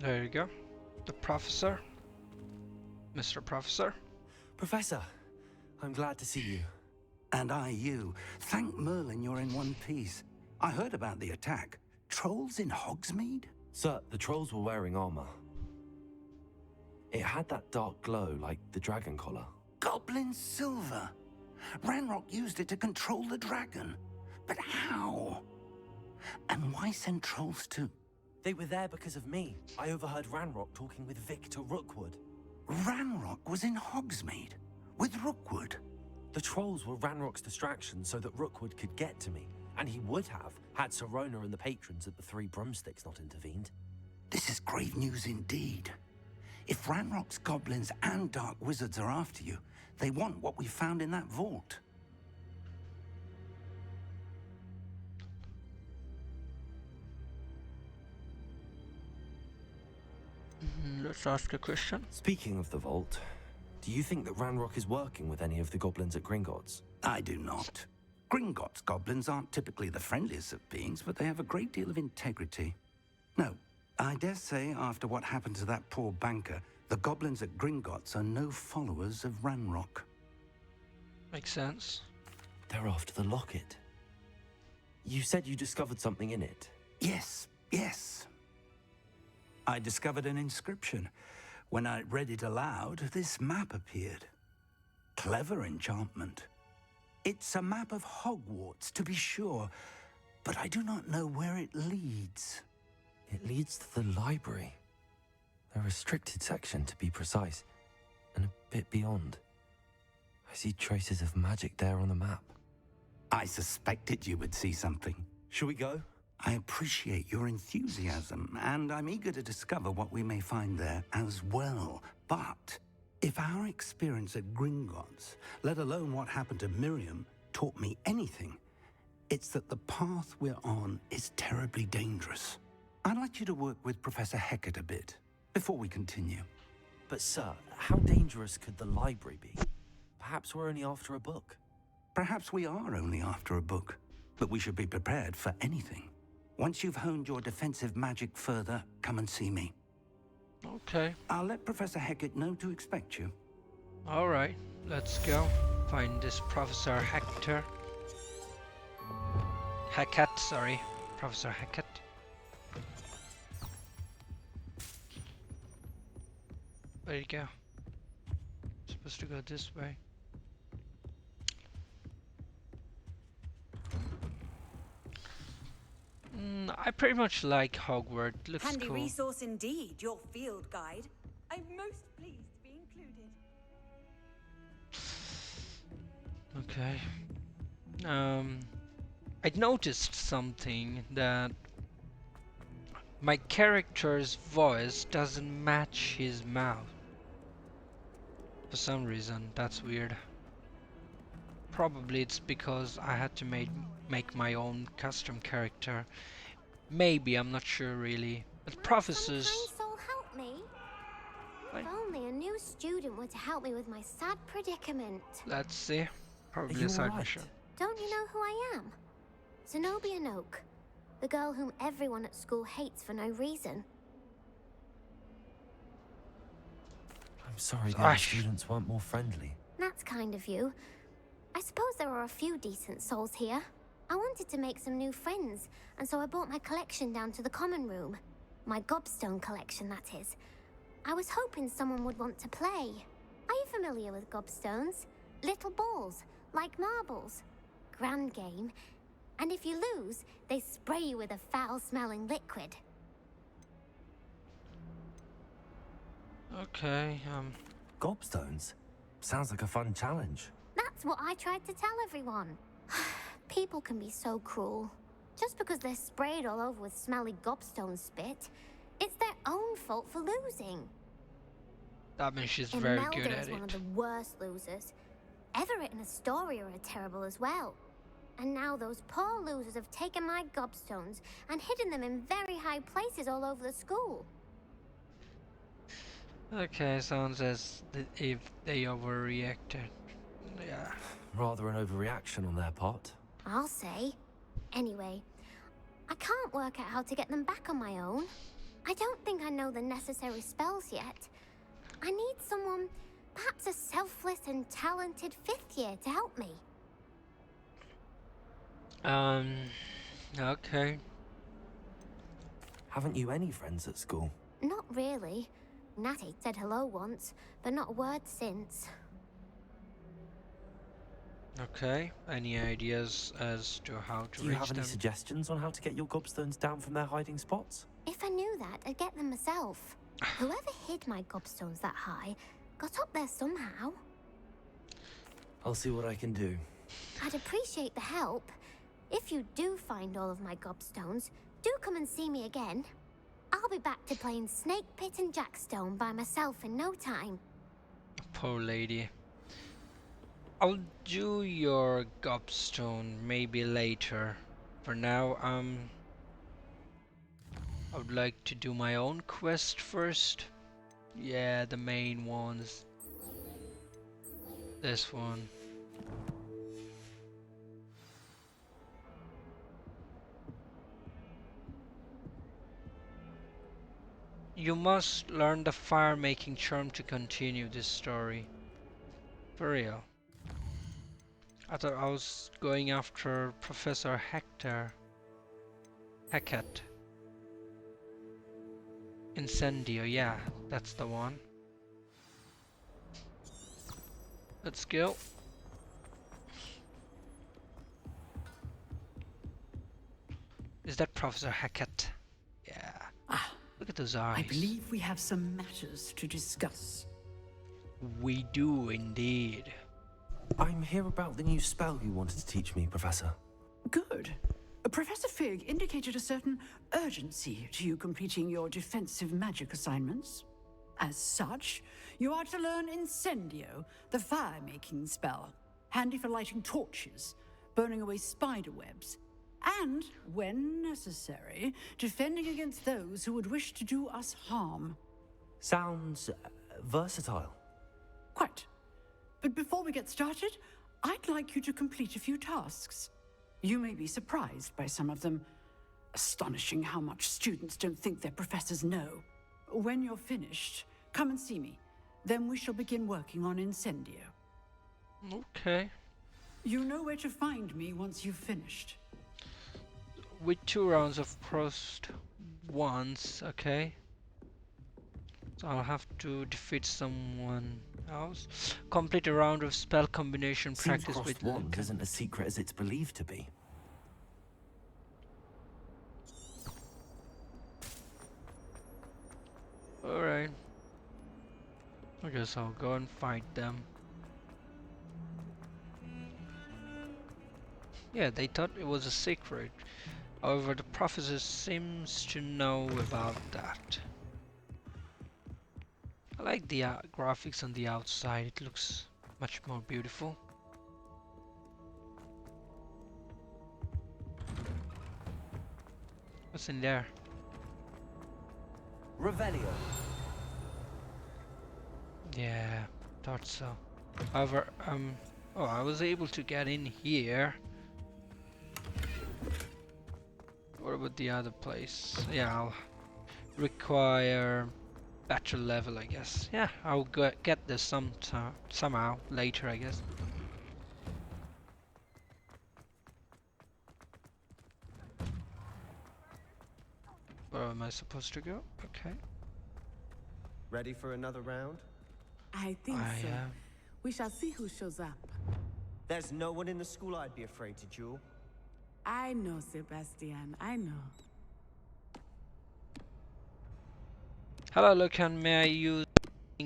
There you go. The professor. Mr. Professor. Professor, I'm glad to see you. And I you. Thank Merlin you're in one piece. I heard about the attack. Trolls in Hogsmeade? Sir, the trolls were wearing armor. It had that dark glow like the dragon collar. Goblin silver. Ranrock used it to control the dragon. But how? And why send trolls to... They were there because of me. I overheard Ranrock talking with Victor Rookwood. Ranrock was in Hogsmeade? With Rookwood? The trolls were Ranrock's distraction so that Rookwood could get to me. And he would have, had Sirona and the patrons at the Three Broomsticks not intervened. This is grave news indeed. If Ranrock's goblins and dark wizards are after you, they want what we found in that vault. Let's ask a question. Speaking of the vault, do you think that Ranrock is working with any of the goblins at Gringotts? I do not. Gringotts goblins aren't typically the friendliest of beings, but they have a great deal of integrity. No, I dare say after what happened to that poor banker, the goblins at Gringotts are no followers of Ranrock. Makes sense. They're after the locket. You said you discovered something in it. Yes. I discovered an inscription. When I read it aloud, this map appeared. Clever enchantment. It's a map of Hogwarts, to be sure, but I do not know where it leads. It leads to the library. A restricted section, to be precise, and a bit beyond. I see traces of magic there on the map. I suspected you would see something. Shall we go? I appreciate your enthusiasm, and I'm eager to discover what we may find there as well. But if our experience at Gringotts, let alone what happened to Miriam, taught me anything, it's that the path we're on is terribly dangerous. I'd like you to work with Professor Hecat a bit before we continue. But sir, how dangerous could the library be? Perhaps we're only after a book. Perhaps we are only after a book, but we should be prepared for anything. Once you've honed your defensive magic further, come and see me. Okay. I'll let Professor Hecat know to expect you. Alright, let's go. Find this Professor Hector. Hecat, sorry. Professor Hecat. There you go. Supposed to go this way. I pretty much like Hogwarts. Looks Handy cool. resource indeed, your field guide. I'm most pleased to be included. Okay. I noticed something that my character's voice doesn't match his mouth. For some reason, that's weird. Probably it's because I had to make my own custom character. Maybe, I'm not sure really. But professors... Some kind soul help me. If only a new student were to help me with my sad predicament. Let's see. Probably a side mission. Don't you know who I am? Zenobia Noak. The girl whom everyone at school hates for no reason. I'm sorry the other students weren't more friendly. That's kind of you. I suppose there are a few decent souls here. I wanted to make some new friends, and so I brought my collection down to the common room. My gobstone collection, that is. I was hoping someone would want to play. Are you familiar with gobstones? Little balls, like marbles. Grand game. And if you lose, they spray you with a foul-smelling liquid. Okay, Gobstones? Sounds like a fun challenge. That's what I tried to tell everyone. People can be so cruel. Just because they're sprayed all over with smelly gobstone spit, it's their own fault for losing. that means she's very Imelda good is at one of it. the worst losers. Everett and Astoria are terrible as well. And now those poor losers have taken my gobstones and hidden them in very high places all over the school. Okay, sounds as if they overreacted. Yeah. Rather an overreaction on their part. I'll say. Anyway, I can't work out how to get them back on my own. I don't think I know the necessary spells yet. I need someone, perhaps a selfless and talented 5th year to help me. Okay. Haven't you any friends at school? Not really. Natty said hello once, but not a word since. Okay. Any ideas as to how to Do you reach have any them? suggestions on how to get your gobstones down from their hiding spots? If I knew that, I'd get them myself. Whoever hid my gobstones that high got up there somehow. I'll see what I can do. I'd appreciate the help. If you do find all of my gobstones, do come and see me again. I'll be back to playing Snake Pit and Jackstone by myself in no time. Poor lady. I'll do your gobstone maybe later. For now, I would like to do my own quest first. Yeah, the main ones. This one. You must learn the fire-making charm to continue this story. For real. I thought I was going after Professor Hackett. Incendio, yeah, that's the one. Let's go. Is that Professor Hackett? Yeah. Look at those eyes. I believe we have some matters to discuss. We do indeed. I'm here about the new spell you wanted to teach me, Professor. Good. Professor Fig indicated a certain urgency to you completing your defensive magic assignments. As such, you are to learn Incendio, the fire-making spell, handy for lighting torches, burning away spider webs, and, when necessary, defending against those who would wish to do us harm. Sounds versatile. Quite. But before we get started, I'd like you to complete a few tasks. You may be surprised by some of them. Astonishing how much students don't think their professors know. When you're finished, come and see me. Then we shall begin working on Incendio. Okay. You know where to find me once you've finished. With 2 rounds of crossed ones, okay. So I'll have to defeat someone else. Complete a round of spell combination Seems practice crossed with wands Lucan. isn't as secret as it's believed to be. Alright. I guess I'll go and fight them. Yeah, they thought it was a secret. However, the professor seems to know about that. I like the graphics on the outside. It looks much more beautiful. What's in there? Revelio. Yeah, thought so. However, oh, I was able to get in here. What about the other place? Yeah, I'll require better level, I guess. Yeah, I'll get this somehow later, I guess. Where am I supposed to go? Okay. Ready for another round? I think I so. am. We shall see who shows up. There's no one in the school I'd be afraid to duel. I know, Sebastian. I know. Hello, Lucan. May I use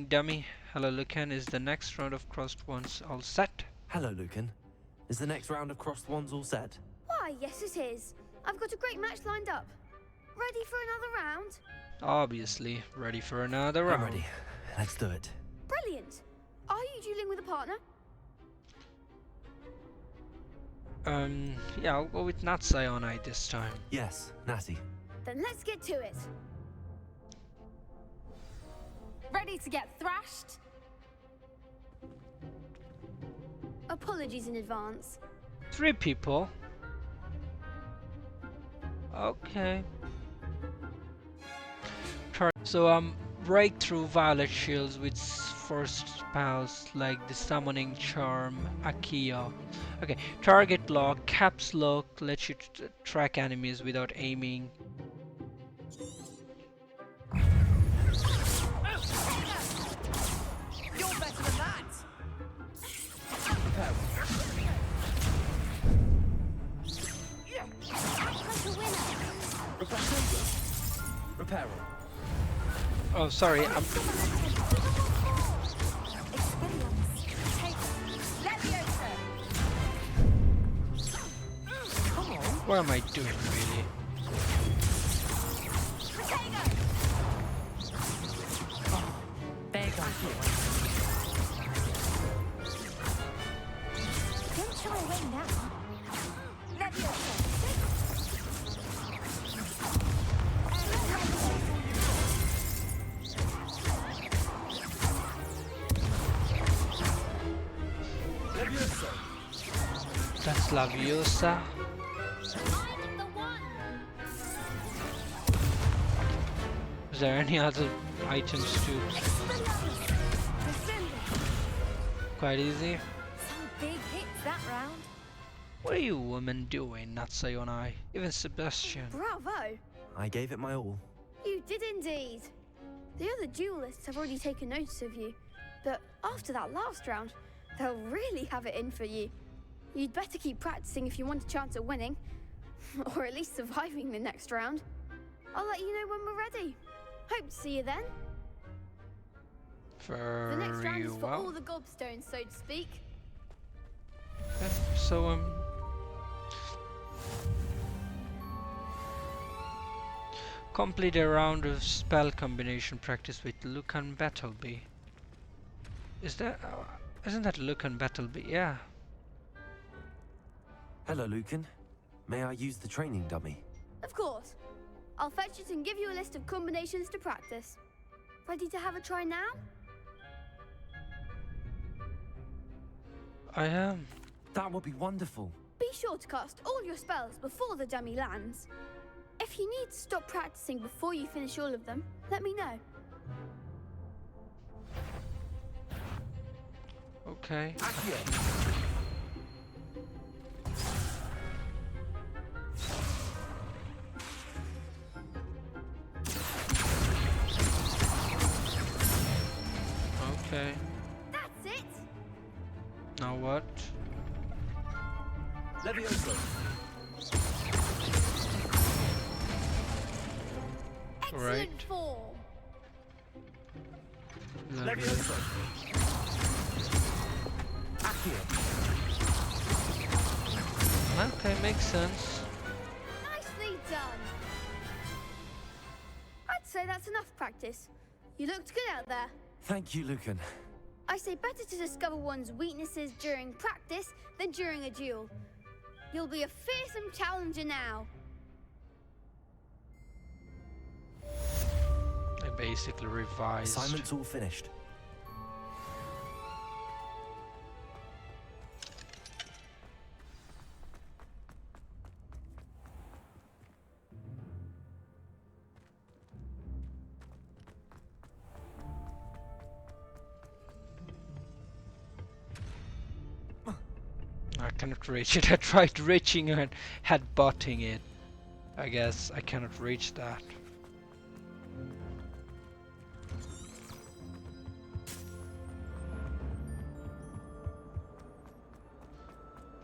dummy? Hello, Lucan. Is the next round of crossed ones all set? Hello, Lucan. Is the next round of crossed wands all set? Why, yes it is. I've got a great match lined up. Ready for another round? Obviously, ready for another I'm round. ready. Let's do it. Brilliant. Are you dueling with a partner? Yeah, I'll go with not Sionite this time. Yes, Natty. Then let's get to it. Ready to get thrashed? Apologies in advance. 3 people. So break through violet shields with first spells like the summoning charm Akio. Okay, target lock, caps lock lets you track enemies without aiming. You're better than that! Repair. Oh, sorry, what am I doing really? There you go. Don't shy away now. That's Laviosa. Is there any other items too? Quite easy. Some big hits that round. What are you women doing, Natsuyonai? Even Sebastian. Bravo! I gave it my all. You did indeed. The other duelists have already taken notice of you, but after that last round, they'll really have it in for you. You'd better keep practicing if you want a chance at winning, or at least surviving the next round. I'll let you know when we're ready. Hope to see you then. The next round Very is for well. all the gobstones, so to speak. Okay, so complete a round of spell combination practice with Lucan Battleby. Isn't that Lucan Battleby? Yeah. Hello, Lucan. May I use the training dummy? Of course. I'll fetch it and give you a list of combinations to practice. Ready to have a try now? I am. That would be wonderful. Be sure to cast all your spells before the dummy lands. If you need to stop practicing before you finish all of them, let me know. Okay. Okay. That's it! Now what? Levioso. Excellent Right. form! Levioso. Okay, makes sense. Nicely done! I'd say that's enough practice. You looked good out there. Thank you, Lucan. I say better to discover one's weaknesses during practice than during a duel. You'll be a fearsome challenger now. I basically revised. Assignment's all finished. I cannot reach it. I tried reaching and headbutting it. I guess I cannot reach that.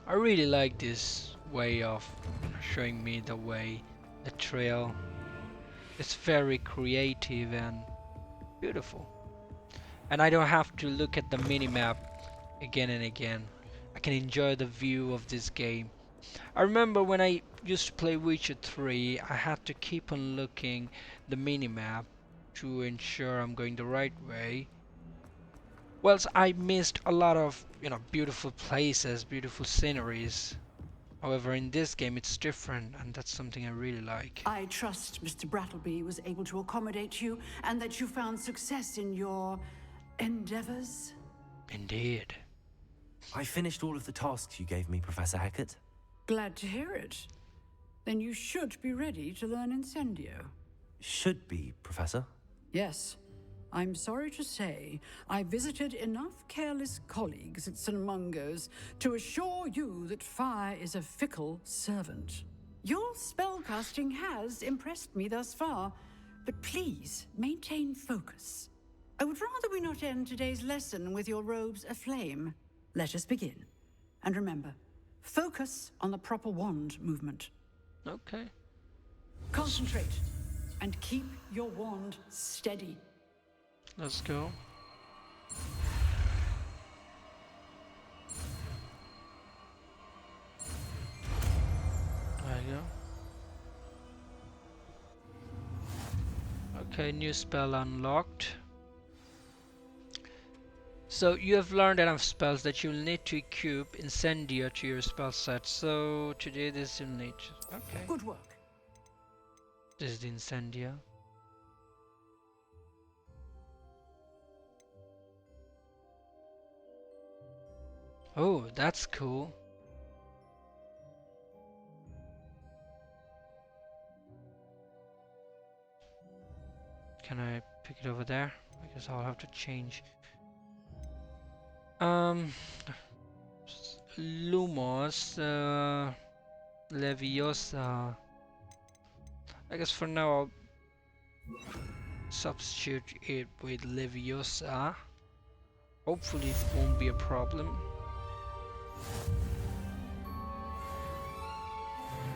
I really like this way of showing me the way, the trail. It's very creative and beautiful. And I don't have to look at the minimap again and again. I can enjoy the view of this game. I remember when I used to play Witcher 3, I had to keep on looking the minimap to ensure I'm going the right way. Whilst I missed a lot of, beautiful places, beautiful sceneries. However, in this game it's different, and that's something I really like. I trust Mr. Brattleby was able to accommodate you and that you found success in your endeavors. Indeed. I finished all of the tasks you gave me, Professor Hackett. Glad to hear it. Then you should be ready to learn Incendio. Should be, Professor. Yes, I'm sorry to say I visited enough careless colleagues at St. Mungo's to assure you that fire is a fickle servant. Your spellcasting has impressed me thus far, but please maintain focus. I would rather we not end today's lesson with your robes aflame. Let us begin. And remember, focus on the proper wand movement. Okay. Concentrate and keep your wand steady. Let's go. There you go. Okay, new spell unlocked. So you have learned enough spells that you'll need to equip Incendio to your spell set. So today this you'll need. Okay. Good work. This is the Incendio. Oh, that's cool. Can I pick it over there? I guess I'll have to change. Lumos, Leviosa. I guess for now I'll substitute it with Leviosa. Hopefully it won't be a problem.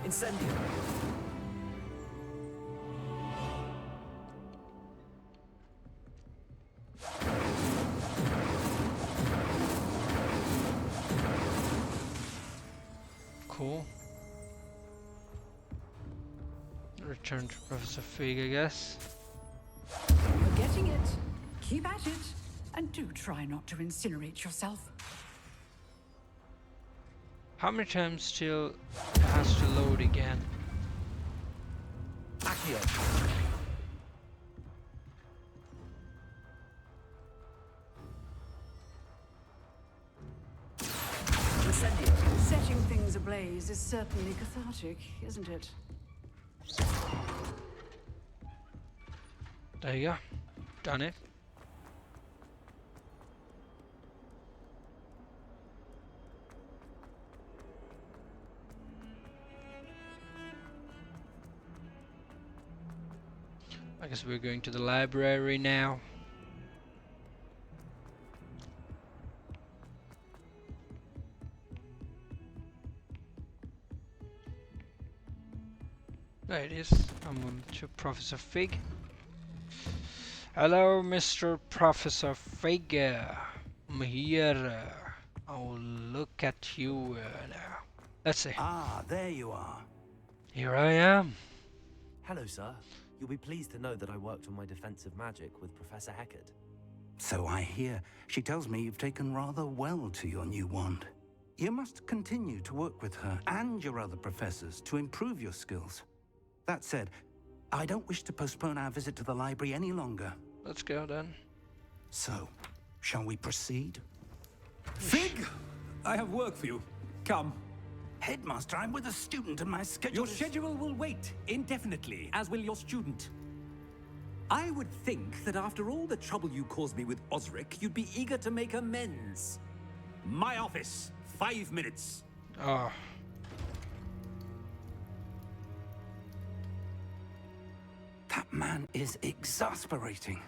Incendio. Cool. Return to Professor Fig, I guess. You're getting it. Keep at it. And do try not to incinerate yourself. How many times till it has to load again? Accio. Incendio. Setting things ablaze is certainly cathartic, isn't it? There you go. Done it. I guess we're going to the library now. There it is. I'm on to Professor Fig. Hello, Mr. Professor Fig. I'm here. I'll look at you now. Let's see. Ah, there you are. Here I am. Hello, sir. You'll be pleased to know that I worked on my defensive magic with Professor Heckard. So I hear. She tells me you've taken rather well to your new wand. You must continue to work with her and your other professors to improve your skills. That said, I don't wish to postpone our visit to the library any longer. Let's go then. So, shall we proceed? Fig! I have work for you. Come. Headmaster, I'm with a student and my schedule Your schedule will wait indefinitely, as will your student. I would think that after all the trouble you caused me with Osric, you'd be eager to make amends. My office, 5 minutes. Oh. That man is exasperating.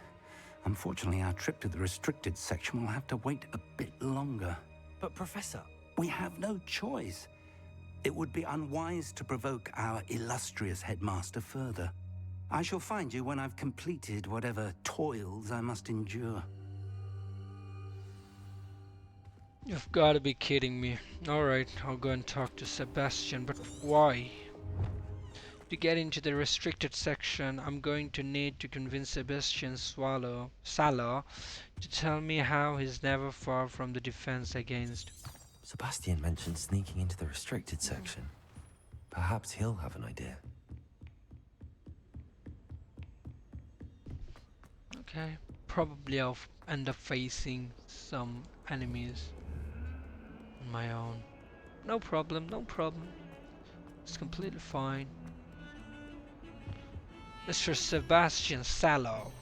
Unfortunately, our trip to the restricted section will have to wait a bit longer. But, Professor... We have no choice. It would be unwise to provoke our illustrious headmaster further. I shall find you when I've completed whatever toils I must endure. You've got to be kidding me. Alright, I'll go and talk to Sebastian, but why? To get into the restricted section, I'm going to need to convince Sebastian Salo to tell me how he's never far from the defense against. Sebastian mentioned sneaking into the restricted section. Perhaps he'll have an idea. Okay, probably I'll end up facing some enemies on my own. No problem, no problem. It's completely fine. Mr. Sebastian Salo.